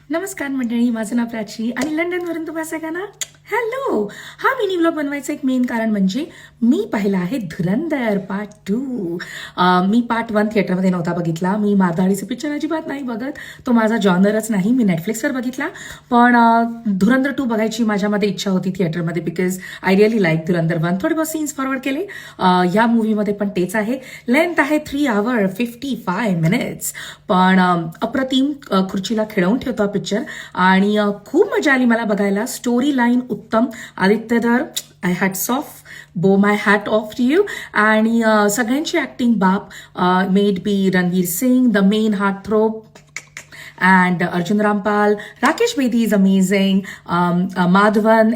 नमस्कार मंडळी, माझं नाव प्राची आणि लंडनवरून तुम्हा सगळ्यांना हॅलो. हा मिनी व्लॉग बनवायचं एक मेन कारण म्हणजे मी पाहिला आहे धुरंधर पार्ट 2. मी पार्ट 1 थिएटरमध्ये नव्हता बघितला. मी मारधाडीचे पिक्चर अजिबात नाही बघत, तो माझा जॉनरच नाही. मी नेटफ्लिक्सवर बघितला, पण धुरंधर 2 बघायची माझ्यामध्ये इच्छा होती थिएटरमध्ये, बिकॉज आय रिअली लाईक धुरंधर 1. थोडे बहुत सीन्स फॉरवर्ड केले. या मूवीमध्ये पण तेच आहे. लेंथ आहे 3 hours 55 minutes, पण अप्रतिम खुर्चीला खिळवून ठेवतो हा पिक्चर आणि खूप मजा आली मला बघायला. स्टोरी लाईन उत्तम. आदित्य धर, I hats off, bow my hat off to you. आणि सगळ्यांची ऍक्टिंग बाप. Maybe Ranveer Singh, the main heartthrob, and Arjun Rampal, Rakesh Bedi is amazing, Madhavan,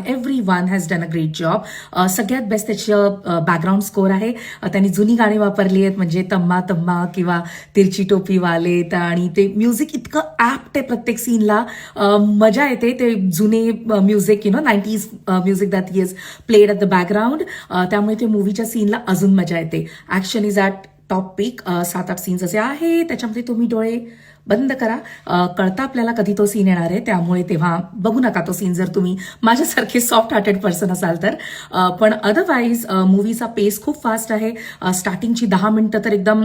everyone has done a great job. सगळ्यात best त्याचं background score आहे. त्यांनी जुनी गाणी वापरली आहेत, म्हणजे तम्मा तम्मा किंवा तिरची टोपी वालेत, आणि ते म्युझिक इतकं ॲप्ट आहे प्रत्येक सीनला. मजा येते ते जुने music, 90s music that he is played at the background. त्यामुळे ते मूवीच्या सीनला अजून मजा येते. Action is at top peak. 7-8 scenes असे आहे त्याच्यामध्ये. तुम्ही डोळे बंद करा, कळता आपल्याला कधी तो सीन येणार आहे, त्यामुळे तेव्हा बघू नका तो सीन जर तुम्ही माझ्यासारखे सॉफ्ट हार्टेड पर्सन असाल तर. पण अदरवाईज मूवीचा पेस खूप फास्ट आहे. स्टार्टिंगची 10 मिनिटं तर एकदम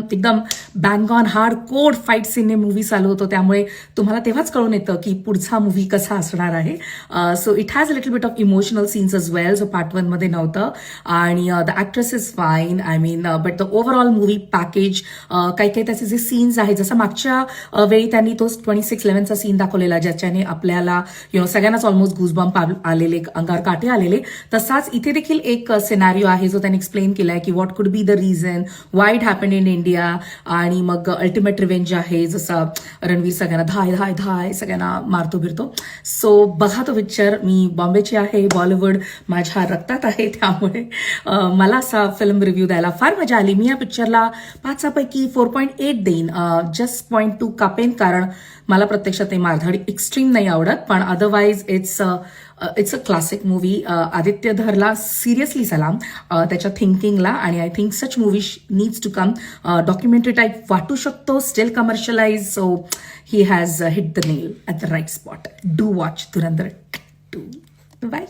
bang on hardcore fight सीनने मूवी चालू होतो, त्यामुळे तुम्हाला तेव्हाच कळून येतं की पुढचा मूवी कसा असणार आहे. So it has a little bit of emotional scenes as well, जो पार्ट 1 मध्ये नव्हतं. आणि the actress is fine, I mean, but the overall movie package, काही त्याचे जे सीन्स आहेत, जसं मागच्या वेळी त्यांनी तो 26/11चा सीन दाखवलेला, ज्याच्याने आपल्याला सगळ्यांनाच ऑलमोस्ट गुजबम्प आलेले, अंगावर काटे आलेले, तसाच इथे देखील एक सिनारिओ आहे जो त्यांनी एक्सप्लेन केलाय की what could be the reason why it happen in India. आणि मग अल्टिमेट रिव्हेंज आहे, जसा रणवीर सगळ्यांना धाय सगळ्यांना मारतो फिरतो. सो बघा तो पिक्चर. मी बॉम्बेची आहे, बॉलिवूड माझ्या रक्तात आहे, त्यामुळे मला असा फिल्म रिव्ह्यू द्यायला फार मजा आली. मी या पिक्चरला 5 पैकी 4.8 देईन. जस्ट 0.2 कापेन, कारण मला प्रत्यक्षात ते मारधाडी एक्स्ट्रीम नाही आवडत, पण otherwise it's a classic movie. Aditya धरला सिरियसली सलाम त्याच्या थिंकिंगला, आणि I think such movie needs to come. Documentary type वाटू शकतो, still commercialize. So he has hit the nail at the right spot. Do watch Dhurandhar 2. Bye.